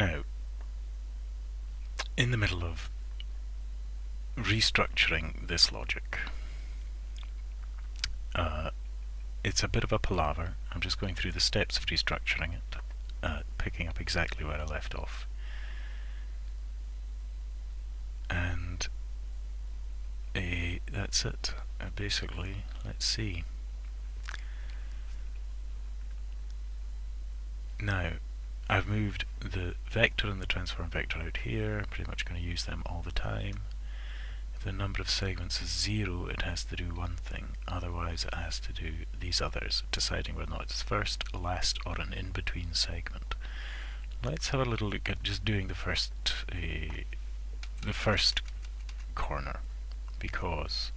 Now, in the middle of restructuring this logic, it's a bit of a palaver. I'm just going through the steps of restructuring it, picking up exactly where I left off. And that's it. Basically, let's see. Now, I've moved the vector and the transform vector out here. I'm pretty much going to use them all the time. If the number of segments is 0, it has to do one thing. Otherwise, it has to do these others, deciding whether or not it's first, last, or an in-between segment. Let's have a little look at just doing the first corner, because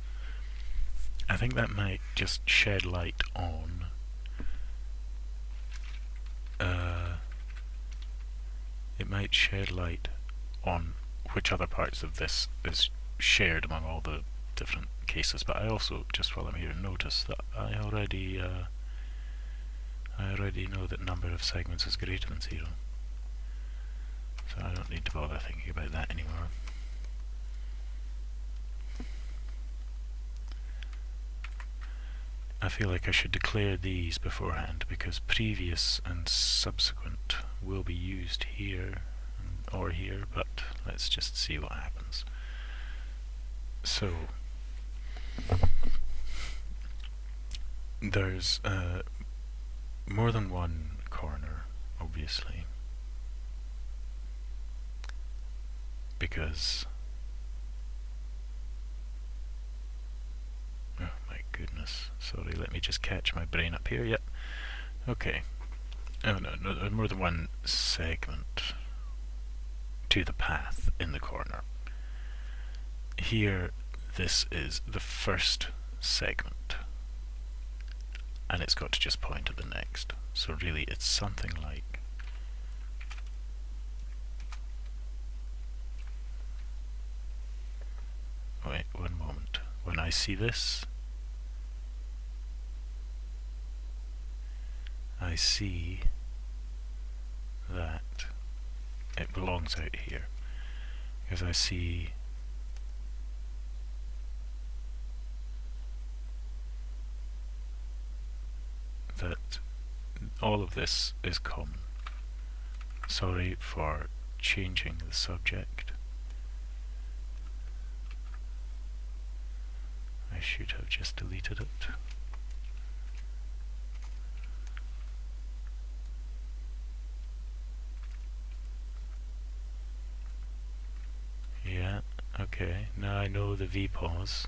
I think that might just shed light on which other parts of this is shared among all the different cases. But I also, just while I'm here, notice that I already know that number of segments is greater than 0, so I don't need to bother thinking about that anymore. I feel like I should declare these beforehand, because previous and subsequent will be used here or here, but let's just see what happens. So, there's more than one corner, obviously, because oh my goodness, sorry, let me just catch my brain up here. Yep, okay. Oh no, more than one segment to the path in the corner. Here, this is the first segment, and it's got to just point to the next. So really, it's something like wait, one moment. When I see this, I see that it belongs out here, because I see that all of this is common. Sorry for changing the subject. I should have just deleted it. Yeah, okay, now I know the vpause.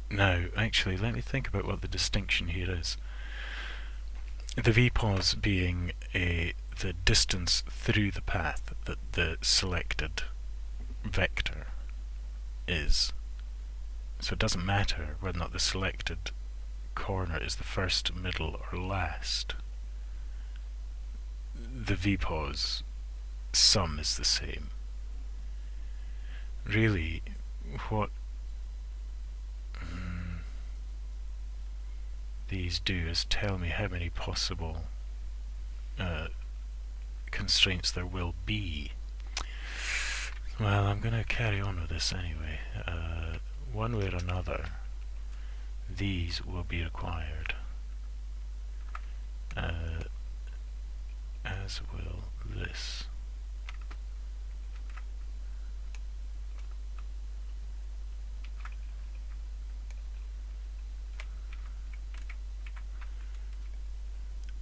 Now, actually, let me think about what the distinction here is. The vpause being the distance through the path that the selected vector is. So it doesn't matter whether or not the selected corner is the first, middle, or last. The vpause sum is the same. Really, what these do is tell me how many possible constraints there will be. Well, I'm going to carry on with this anyway. One way or another, these will be required, as will this.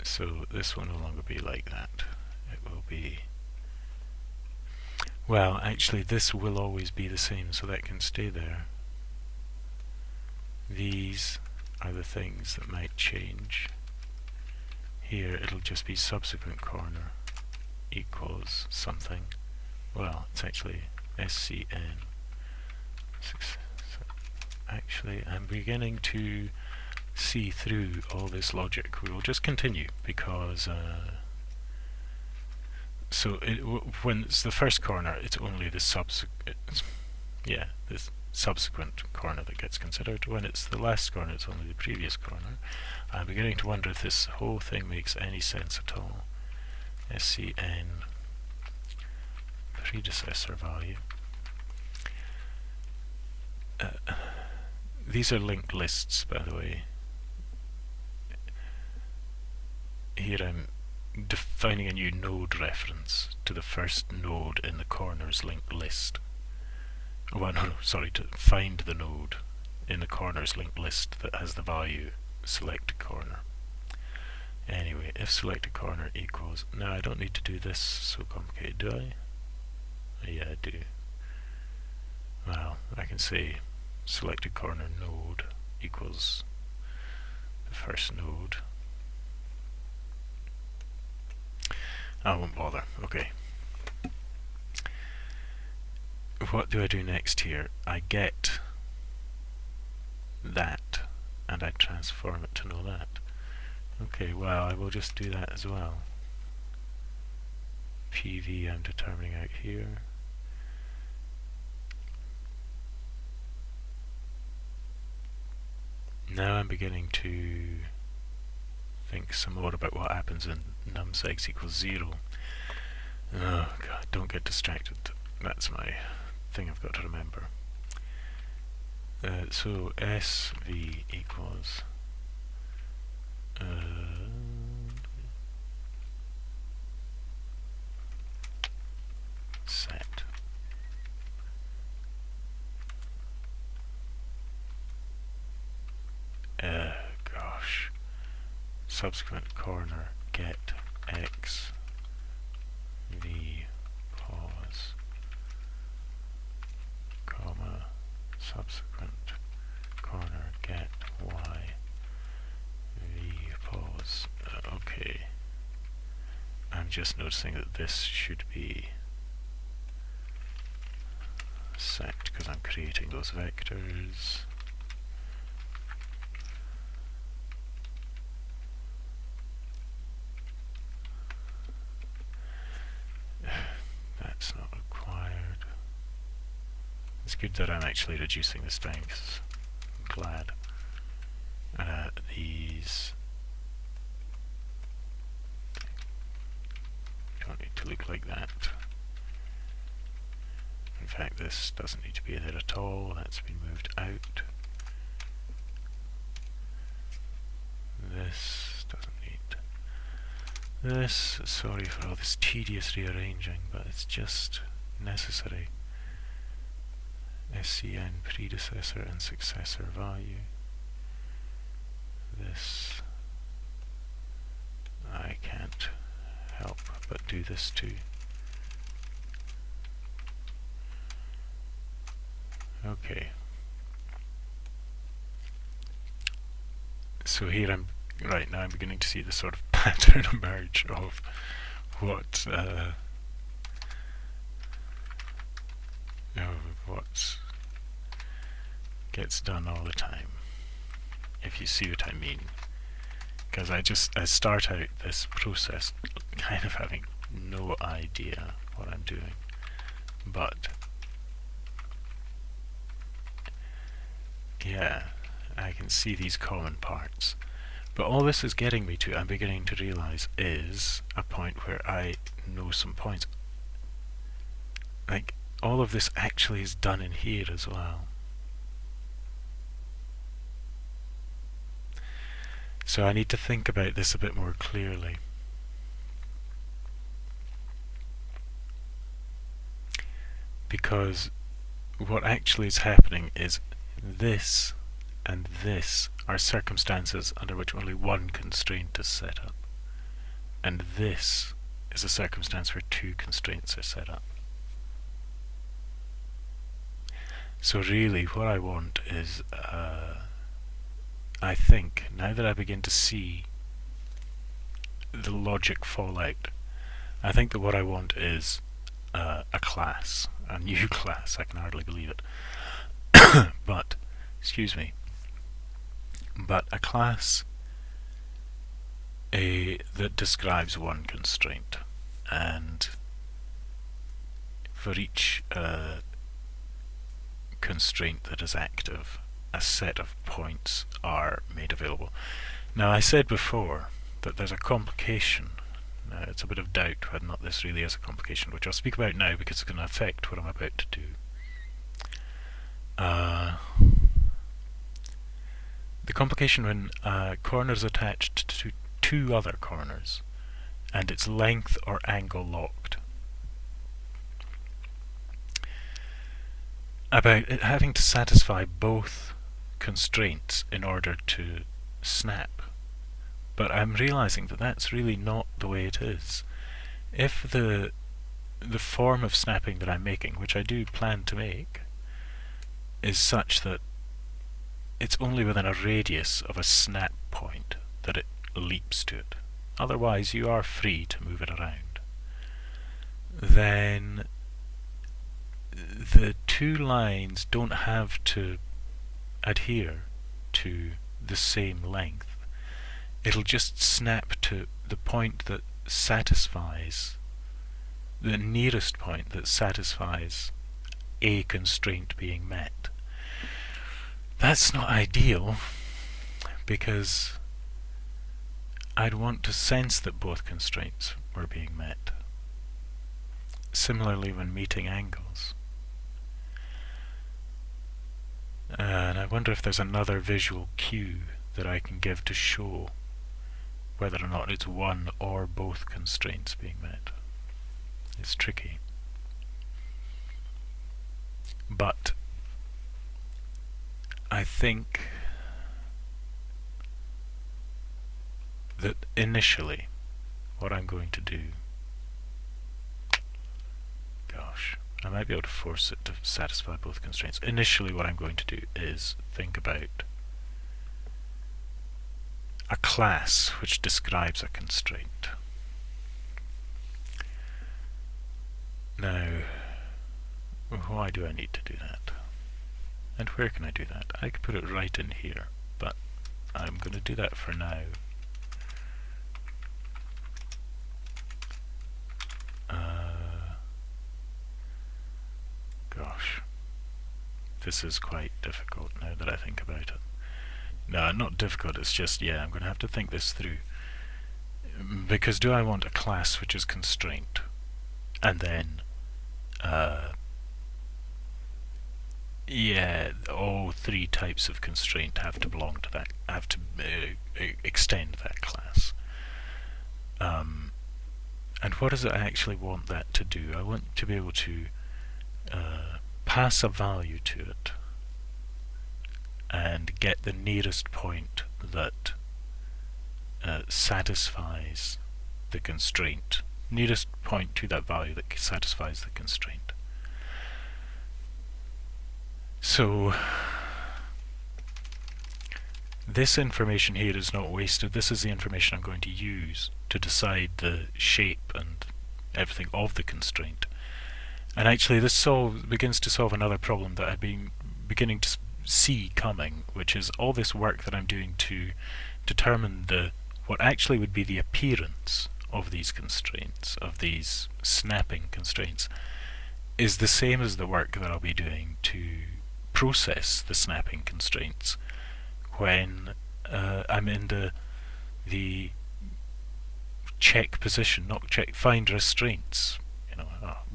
So this will no longer be like that. It will be... well, actually this will always be the same, so that can stay there. These are the things that might change. Here it'll just be subsequent corner equals something. Well, it's actually SCN. So actually, I'm beginning to see through all this logic. We will just continue, because so when it's the first corner, it's only the subsequent. Yeah, this subsequent corner that gets considered. When it's the last corner, it's only the previous corner. I'm beginning to wonder if this whole thing makes any sense at all. SCN predecessor value. These are linked lists, by the way. Here I'm defining a new node reference to the first node in the corners linked list. Well, no, sorry, to find the node in the corners linked list that has the value selected corner. Anyway, if selected corner equals, now I don't need to do this so complicated, do I? Yeah, I do. Well, I can say selected corner node equals the first node. I won't bother. Okay. What do I do next here? I get that and I transform it to know that. Okay, well, I will just do that as well. PV I'm determining out here. Now I'm beginning to think some more about what happens in num6 equals 0. Oh god, don't get distracted. That's my thing I've got to remember. So SV equals set gosh, subsequent corner get x v pause comma subsequent corner get y v pause. Okay, I'm just noticing that this should be set because I'm creating those vectors. That's not required. It's good that I'm actually reducing this down because I'm glad. These don't need to look like that. In fact, this doesn't need to be there at all. That's been moved out. This doesn't need this. Sorry for all this tedious rearranging, but it's just necessary. SCN predecessor and successor value. This I can't help but do this too. Okay. So here I'm right now I'm beginning to see the sort of pattern emerge of what gets done all the time, if you see what I mean. Because I start out this process kind of having no idea what I'm doing, but yeah, I can see these common parts. But all this is getting me to, I'm beginning to realize, is a point where I know some points. Like, all of this actually is done in here as well. So I need to think about this a bit more clearly. Because what actually is happening is this and this are circumstances under which only one constraint is set up. And this is a circumstance where two constraints are set up. So really what I want is, I think, now that I begin to see the logic fall out, I think that what I want is a class, a new class. I can hardly believe it. But, excuse me, but a class that describes one constraint, and for each constraint that is active, a set of points are made available. Now, I said before that there's a complication. It's a bit of doubt whether or not this really is a complication, which I'll speak about now because it's going to affect what I'm about to do. The complication when a corner is attached to two other corners and it's length or angle locked. About it having to satisfy both constraints in order to snap. But I'm realizing that that's really not the way it is. If the form of snapping that I'm making, which I do plan to make, is such that it's only within a radius of a snap point that it leaps to it. Otherwise, you are free to move it around. Then the two lines don't have to adhere to the same length. It'll just snap to the point that satisfies, the nearest point that satisfies a constraint being met. That's not ideal, because I'd want to sense that both constraints were being met. Similarly when meeting angles. And I wonder if there's another visual cue that I can give to show whether or not it's one or both constraints being met. It's tricky. But I think that initially what I'm going to do, I might be able to force it to satisfy both constraints. Initially what I'm going to do is think about a class which describes a constraint. Now, why do I need to do that? And where can I do that? I could put it right in here, but I'm going to do that for now. Gosh, this is quite difficult now that I think about it. No, not difficult, it's just, yeah, I'm going to have to think this through. Because do I want a class which is constraint, and then yeah, all three types of constraint have to belong to that, have to extend that class. And what does it actually want that to do? I want to be able to pass a value to it and get the nearest point that satisfies the constraint. Nearest point to that value that satisfies the constraint. So this information here is not wasted. This is the information I'm going to use to decide the shape and everything of the constraint. And actually this begins to solve another problem that I've been beginning to see coming, which is all this work that I'm doing to determine what actually would be the appearance of these constraints, of these snapping constraints, is the same as the work that I'll be doing to process the snapping constraints when I'm in the check position, not check, find restraints. You know,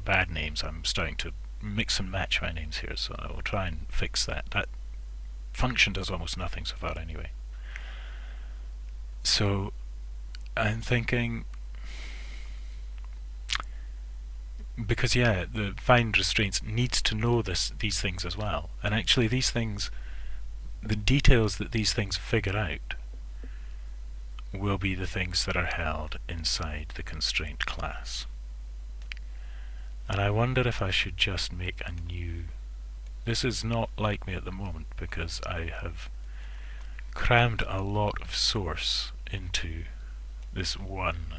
bad names. I'm starting to mix and match my names here, so I will try and fix that. That function does almost nothing so far anyway. So I'm thinking, because yeah, the find restraints needs to know these things as well, and actually these things, the details that these things figure out will be the things that are held inside the constraint class. And I wonder if I should just make a new... This is not like me at the moment because I have crammed a lot of source into this one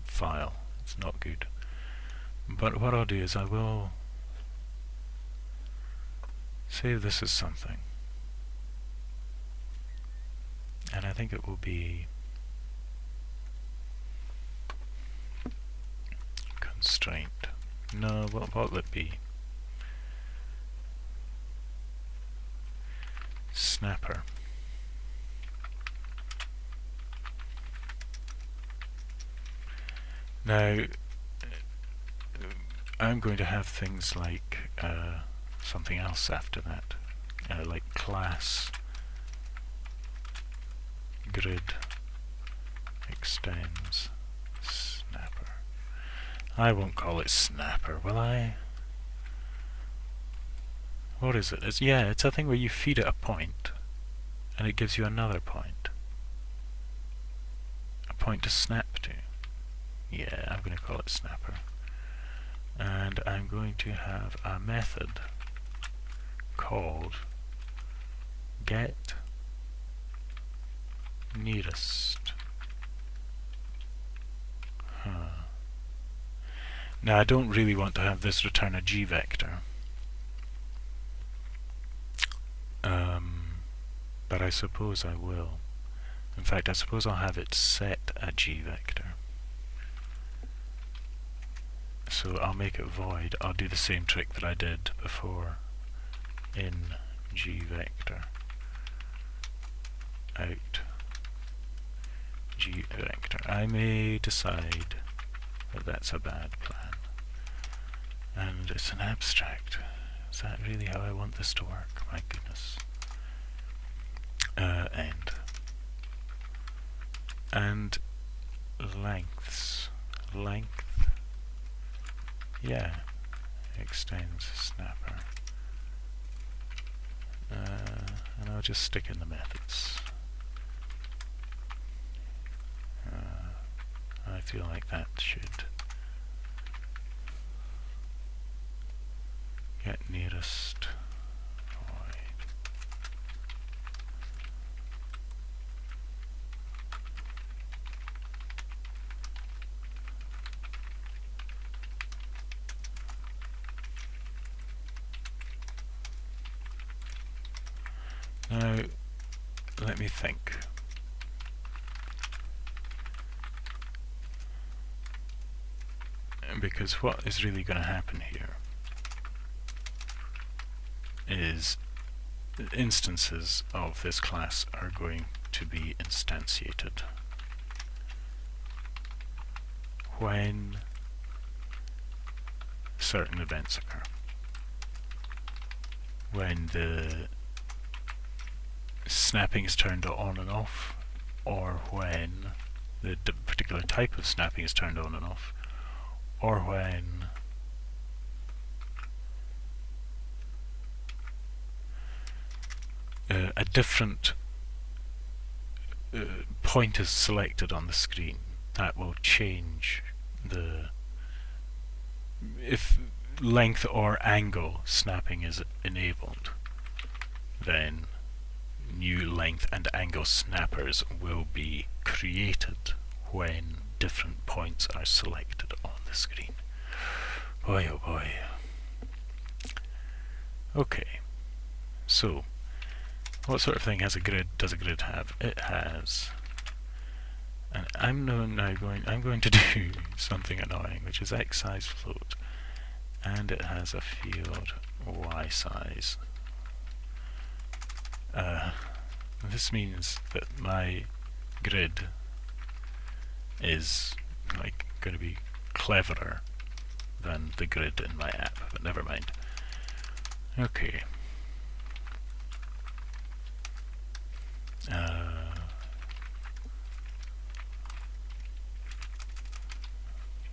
file. It's not good. But what I'll do is I will save this as something. And I think it will be constraint. No, what will it be? snapper. Now I'm going to have things like something else after that, like class grid extends snapper. I won't call it snapper, will I? What is it? It's a thing where you feed it a point and it gives you another point. A point to snap to. Yeah, I'm going to call it snapper. And I'm going to have a method called get nearest. Now I don't really want to have this return a G vector, but I suppose I will. In fact, I suppose I'll have it set a G vector. So I'll make it void. I'll do the same trick that I did before in G vector out G vector. I may decide that that's a bad plan, and it's an abstract. Is that really how I want this to work? My goodness. End. And lengths. Length. Yeah. Extends snapper. And I'll just stick in the methods. I feel like that should get nearest void. Now, let me think. Because what is really going to happen here is instances of this class are going to be instantiated when certain events occur. When the snapping is turned on and off, or when the particular type of snapping is turned on and off, or when a different point is selected on the screen. That will change the... If length or angle snapping is enabled, then new length and angle snappers will be created when different points are selected on the screen. Boy oh boy. Okay, so what sort of thing has a grid? Does a grid have? It has, and I'm going to do something annoying, which is x size float, and it has a field y size. This means that my grid is like going to be cleverer than the grid in my app, but never mind. Okay.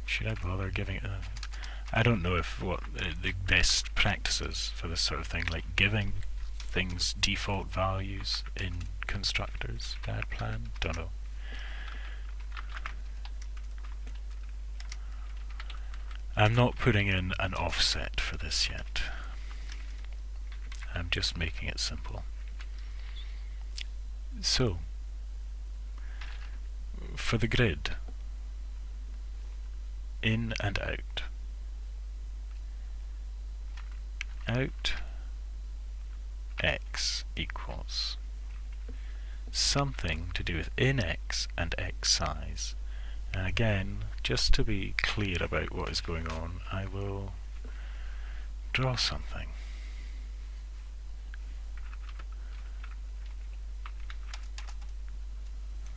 Should I bother giving it a... I don't know if what the best practices for this sort of thing, like giving things default values in constructors. Bad plan? Don't know. I'm not putting in an offset for this yet. I'm just making it simple. So, for the grid, in and out. Out x equals something to do with in x and x size. And again, just to be clear about what is going on, I will draw something.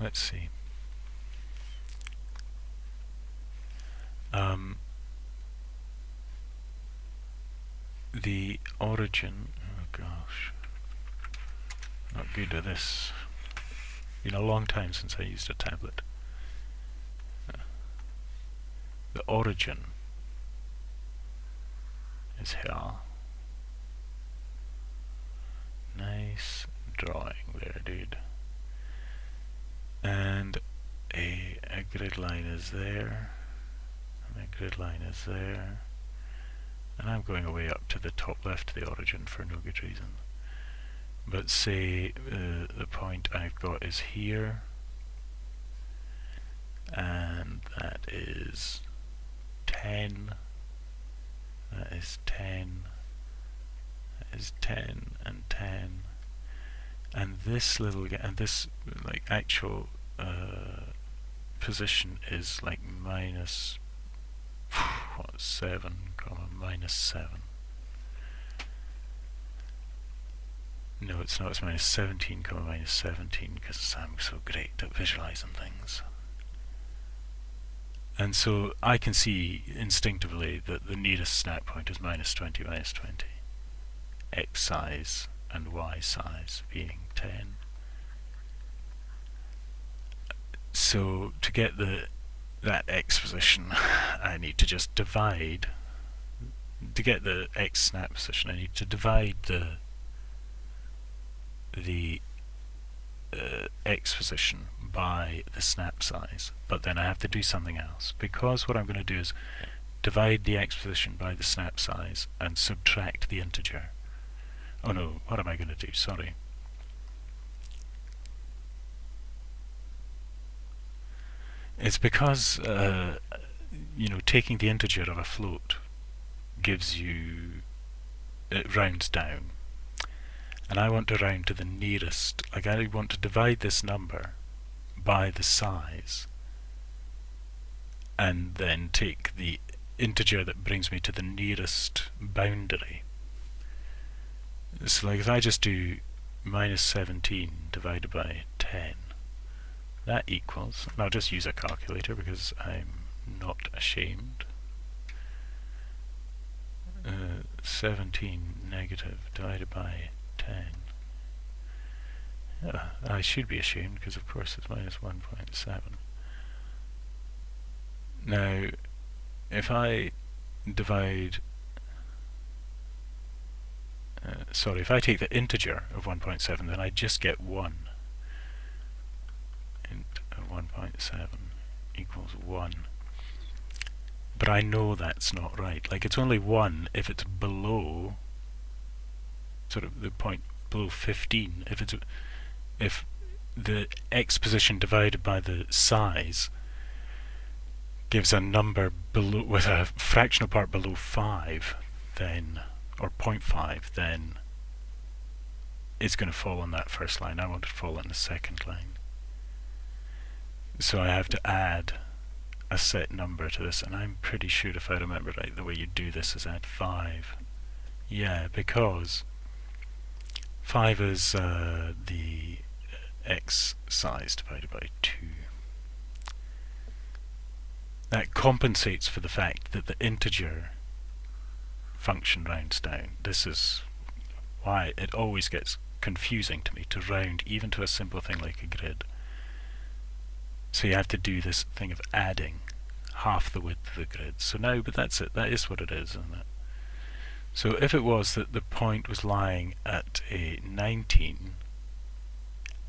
let's see. The origin, oh gosh, not good at this. Been a long time since I used a tablet. The origin is here. Nice drawing there, dude. And a grid line is there, and a grid line is there, and I'm going away up to the top left of the origin for no good reason. But say the point I've got is here, and that is 10, that is 10, that is 10 and 10, and this little and this like actual position is like minus 7, minus 7. No, it's not. It's minus 17, minus 17, because I'm so great at visualizing things. And so I can see instinctively that the nearest snap point is minus 20, minus 20. X size and Y size being 10. So to get that X position, I need to just divide. To get the X snap position, I need to divide the X position by the snap size, but then I have to do something else, because what I'm going to do is divide the X position by the snap size and subtract the integer. Oh no, what am I going to do? Sorry. It's because taking the integer of a float gives you, it rounds down. And I want to round to the nearest, like I want to divide this number by the size and then take the integer that brings me to the nearest boundary. So like if I just do minus 17 divided by 10, that equals, and I'll just use a calculator because I'm not ashamed, 17 negative divided by 10. I should be ashamed because of course it's minus 1.7. Now if I divide if I take the integer of 1.7, then I just get 1. Int of 1.7 equals 1. But I know that's not right. Like it's only 1 if it's below sort of the point below 15. If the X position divided by the size gives a number below with a fractional part below 5, then or 0.5, then it's going to fall on that first line. I want it to fall on the second line. So I have to add a set number to this, and I'm pretty sure if I remember right, the way you do this is add 5. Yeah, because 5 is the X size divided by 2. That compensates for the fact that the integer function rounds down. This is why it always gets confusing to me to round even to a simple thing like a grid. So you have to do this thing of adding half the width of the grid. So now, but that's it. That is what it is, isn't it? So if it was that the point was lying at a 19,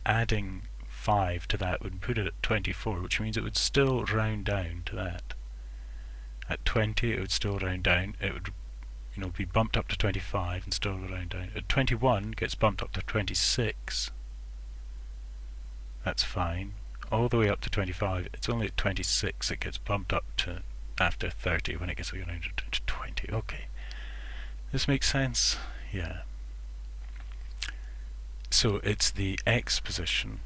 adding 5 to that would put it at 24, which means it would still round down to that. At 20 it would still round down. It would be bumped up to 25 and still round down. At 21 gets bumped up to 26. That's fine. All the way up to 25, it's only at 26 it gets bumped up to after 30 when it gets around to 20. Okay. This makes sense? Yeah. So it's the X position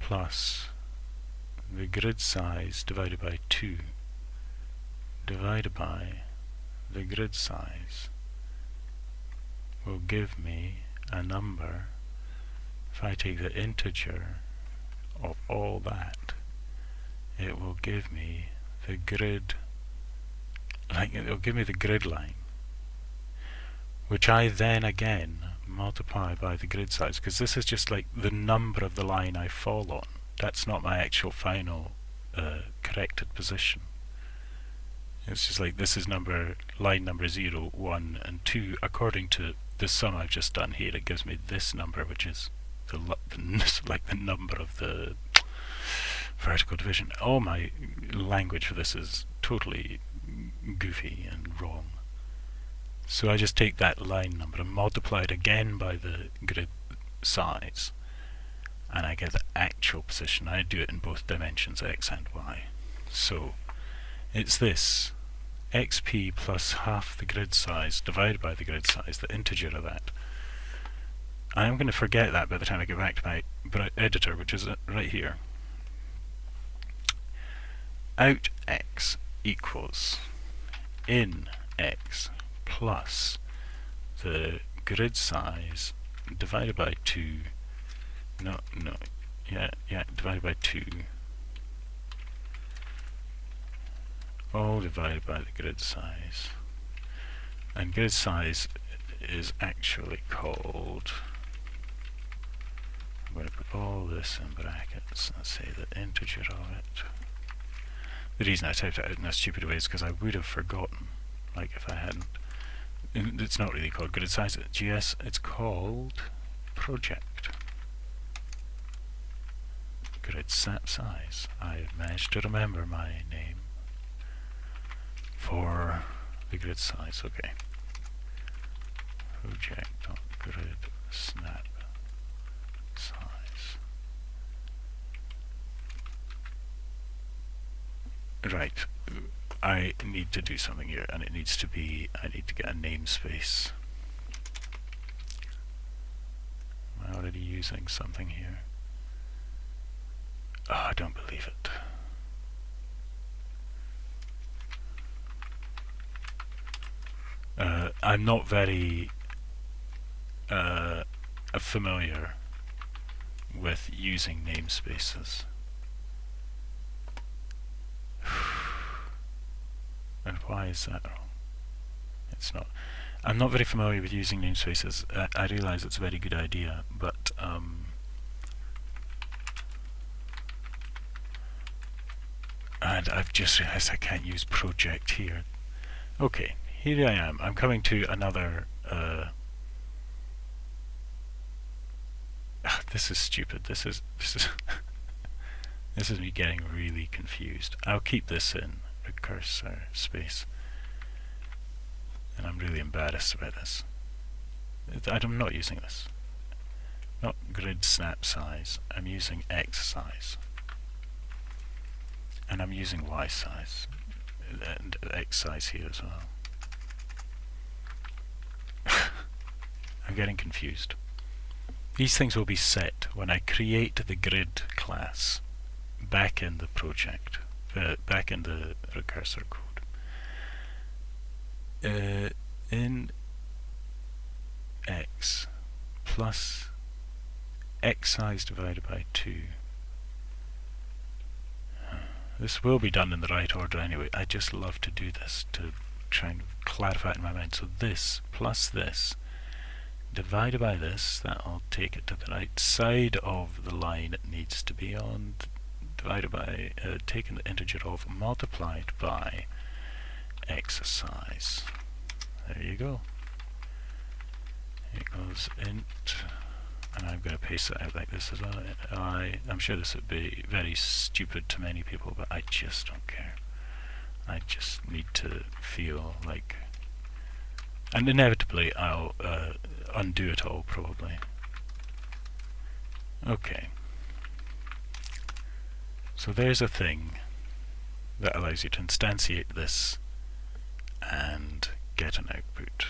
plus the grid size divided by 2 divided by the grid size will give me a number if I take the integer of all that, it will give me the grid, like it will give me the grid line, which I then again multiply by the grid size, because this is just like the number of the line I fall on. That's not my actual final corrected position. It's just like this is line number 0, 1 and 2 according to the sum I've just done here. It gives me this number, which is like the number of the vertical division. All my language for this is totally goofy and wrong. So I just take that line number and multiply it again by the grid size, and I get the actual position. I do it in both dimensions, x and y. So it's this xp plus half the grid size divided by the grid size, the integer of that. I am going to forget that by the time I get back to my editor, which is right here. Out x equals in x plus the grid size divided by 2, divided by 2, all divided by the grid size. And grid size is actually called, I'm going to put all this in brackets and say the integer of it. The reason I typed it out in a stupid way is because I would have forgotten, like if I hadn't. It's not really called grid size at GS, it's called project. Grid size. I've managed to remember my name for the grid size. Okay. Project.grid snap size. Right. I need to do something here, and it needs to be, I need to get a namespace. Am I already using something here? Oh, I don't believe it. I'm not very familiar with using namespaces. And why is that wrong? It's not. I'm not very familiar with using namespaces. I realise it's a very good idea, but and I've just realised I can't use project here. Okay, here I am. I'm coming to another. This is stupid. This is this is me getting really confused. I'll keep this in recursor space, and I'm really embarrassed about this. I'm not using this. Not grid snap size. I'm using x size, and I'm using y size and x size here as well. I'm getting confused. These things will be set when I create the grid class back in the project, back in the recursor code. In x plus x size divided by 2. This will be done in the right order anyway. I just love to do this to try and clarify it in my mind. So this plus this divided by this, that'll take it to the right side of the line it needs to be on, divided by, taking the integer of, multiplied by x size. There you go. Equals int, and I'm going to paste it out like this as well. I'm sure this would be very stupid to many people, but I just don't care. I just need to feel like, and inevitably I'll undo it all probably. Okay. So there's a thing that allows you to instantiate this and get an output.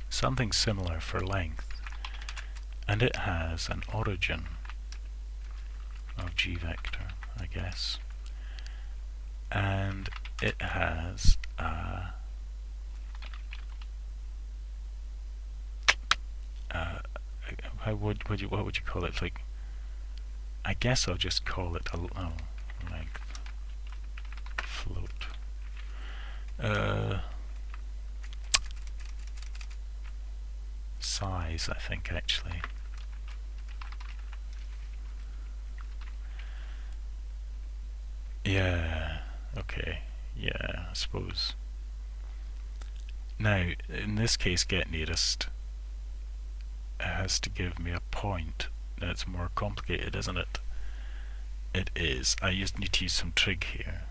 Something similar for length, and it has an origin of g vector, I guess, and it has a what would you call it? Like, I guess I'll just call it length float. Size, I think, actually. Yeah, okay, yeah, I suppose. Now, in this case, get nearest has to give me a point. Now it's more complicated, isn't it? It is. I just need to use some trig here.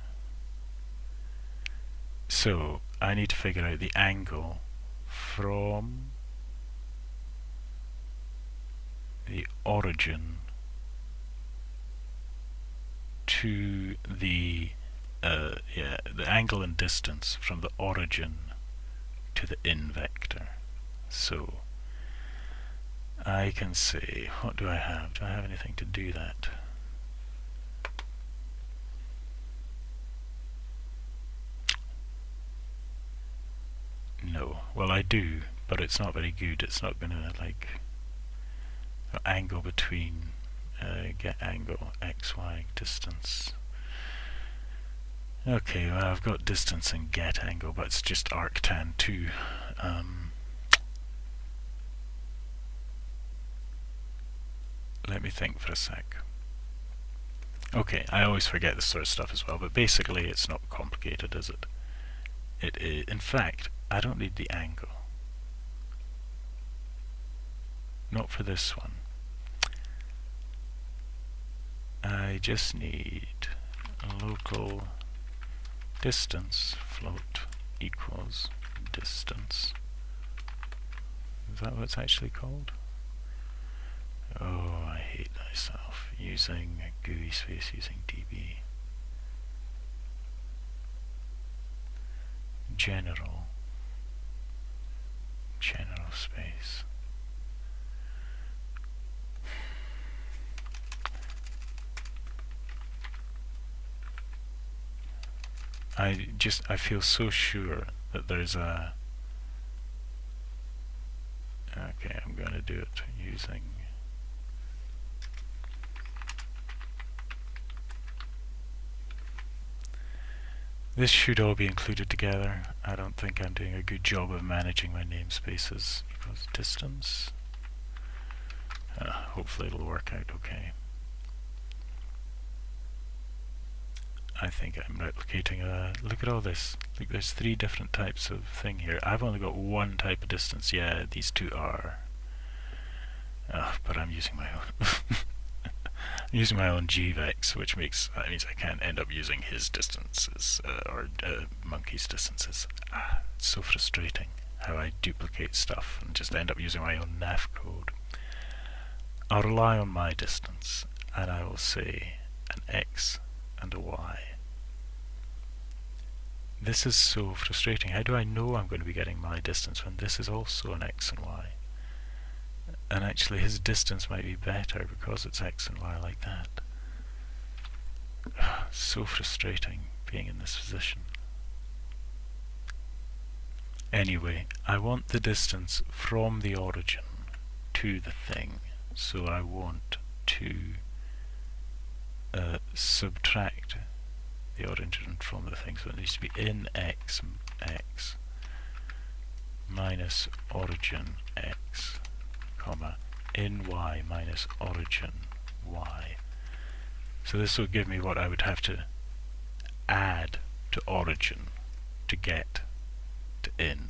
So, I need to figure out the angle from the origin to the angle and distance from the origin to the in vector. So I can say, what do I have? Do I have anything to do that? No. Well, I do, but it's not very good. It's not going to, like, angle between, get angle, xy, distance. Okay, well, I've got distance and get angle, but it's just arctan 2. Let me think for a sec. Okay, I always forget this sort of stuff as well, but basically it's not complicated, is it? It is. In fact, I don't need the angle. Not for this one. I just need a local distance float equals distance. Is that what it's actually called? Oh, I hate myself using GUI space using DB. General space. I feel so sure that there's a... Okay, I'm going to do it using... This should all be included together. I don't think I'm doing a good job of managing my namespaces. Equals distance. Hopefully it'll work out okay. I think I'm replicating look at all this. Look, there's 3 different types of thing here. I've only got one type of distance. Yeah, these 2 are. But I'm using my own. I'm using my own gvex, which means I can't end up using his distances or monkey's distances. It's so frustrating how I duplicate stuff and just end up using my own nav code. I'll rely on my distance, and I will say an x and a y. This is so frustrating. How do I know I'm going to be getting my distance when this is also an x and y? And actually his distance might be better because it's x and y like that. So frustrating being in this position. Anyway, I want the distance from the origin to the thing, so I want to subtract the origin from the thing, so it needs to be in x minus origin x, comma, in y minus origin y. So this will give me what I would have to add to origin to get to in.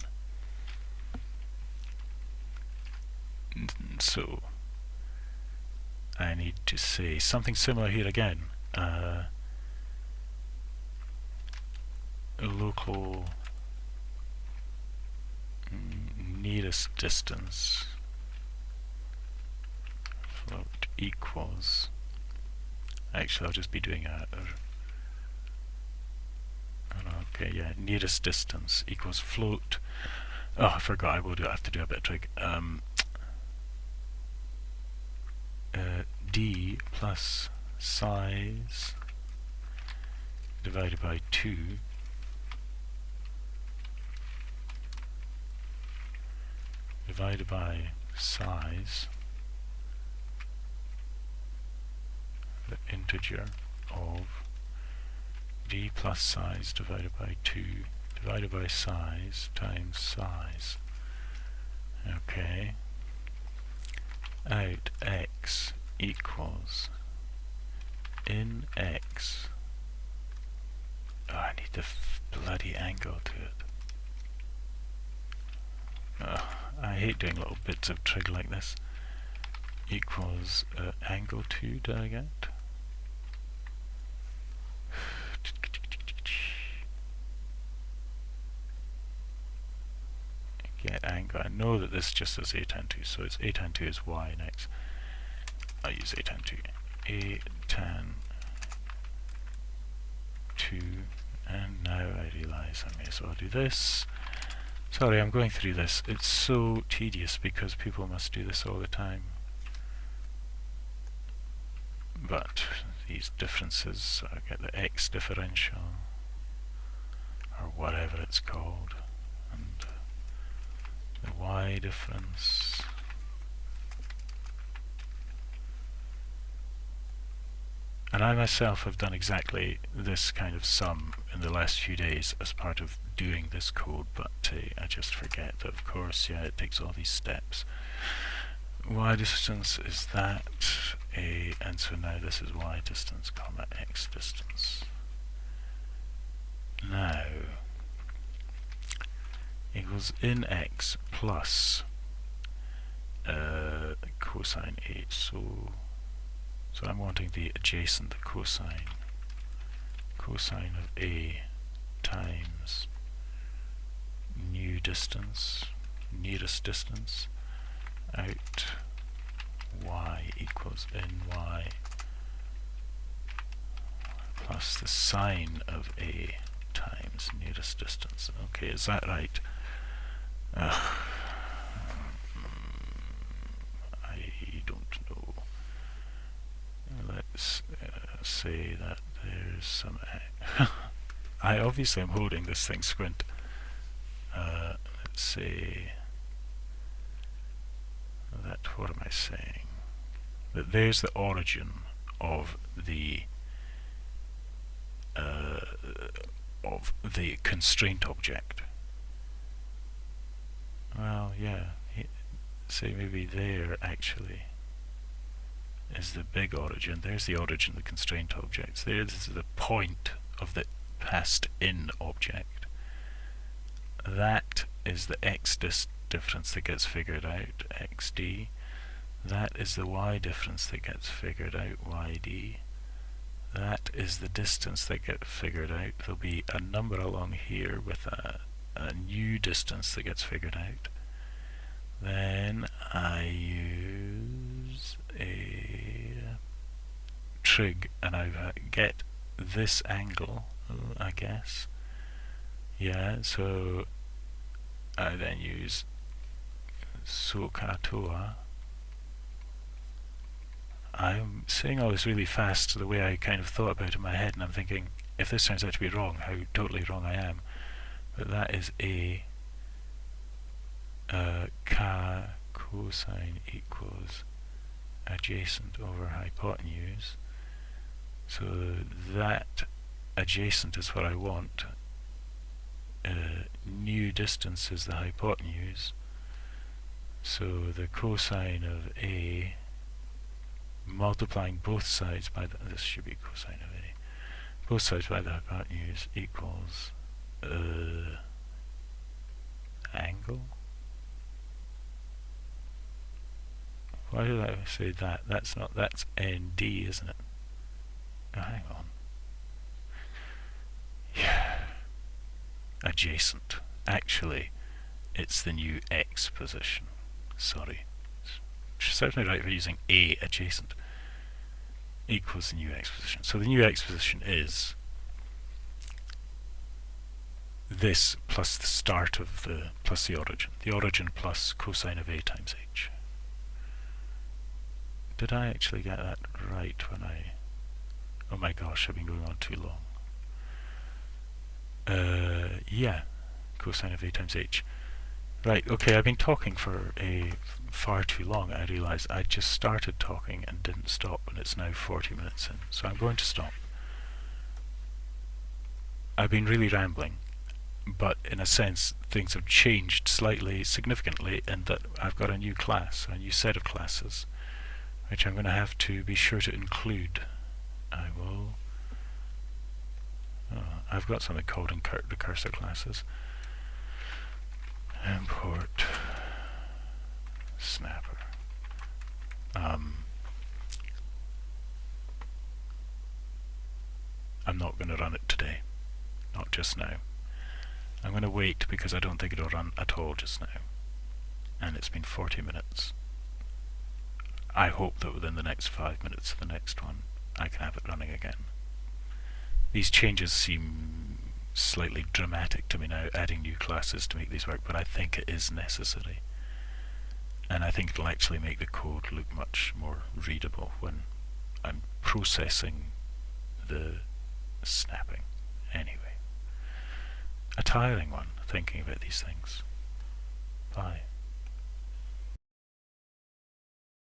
So I need to say something similar here again. Local nearest distance float equals, actually I'll just be doing okay, yeah, nearest distance equals float. Oh, I forgot, I have to do a bit of trig. D plus size divided by 2 divided by size the integer of d plus size divided by 2 divided by size times size. Okay. Out x equals in x. Oh, I need the bloody angle to it. I hate doing little bits of trig like this. Equals angle 2, did I get? Get angle. I know that this just says a tan 2, so it's a tan 2 is y and x. I use a tan 2. A tan 2, and now I realise I may as well do this. Sorry, I'm going through this. It's so tedious because people must do this all the time. But these differences, I get the x differential, or whatever it's called, and the y difference. And I myself have done exactly this kind of sum in the last few days as part of doing this code, but I just forget that, of course, yeah, it takes all these steps. Y distance is that, and so now this is y distance, comma, x distance. Now, equals in x plus cosine h, so I'm wanting the adjacent, the cosine of a times new distance, nearest distance, out y equals in y plus the sine of a times nearest distance. Okay, is that right? I don't know. Let's say that there's some I obviously am holding this thing squint. Let's say that, what am I saying? That there's the origin of the constraint object. Well, yeah, say maybe there actually is the big origin. There's the origin of the constraint objects. There's the point of the passed in object. That is the x difference that gets figured out, xd. That is the y difference that gets figured out, yd. That is the distance that gets figured out. There'll be a number along here with a new distance that gets figured out. Then I use a trig and I get this angle, I guess. Yeah, so I then use SOHCAHTOA. I'm saying all this really fast the way I kind of thought about it in my head, and I'm thinking, if this turns out to be wrong, how totally wrong I am. But that is a k cosine equals adjacent over hypotenuse. So that adjacent is what I want. New distance is the hypotenuse. So the cosine of a multiplying both sides by this should be cosine of a, both sides by the hypotenuse equals angle. Why did I say that? That's ND, isn't it? Oh, hang on. Yeah. Adjacent. Actually, it's the new x position. Sorry. It's certainly right for using a adjacent. Equals the new x position. So the new x position is this plus the start of the, plus the origin. The origin plus cosine of a times h. Did I actually get that right when I... Oh my gosh, I've been going on too long. Yeah, cosine of a times h. Right, okay, I've been talking for far too long. I realise I just started talking and didn't stop, and it's now 40 minutes in, so I'm going to stop. I've been really rambling, but in a sense things have changed slightly, significantly, in that I've got a new class, a new set of classes, which I'm going to have to be sure to include. I will... I've got something called recursive classes. Import snapper. I'm not going to run it today. Not just now. I'm going to wait because I don't think it'll run at all just now. And it's been 40 minutes. I hope that within the next 5 minutes of the next one I can have it running again. These changes seem slightly dramatic to me now, adding new classes to make these work, but I think it is necessary. And I think it'll actually make the code look much more readable when I'm processing the snapping. Anyway, a tiring one, thinking about these things.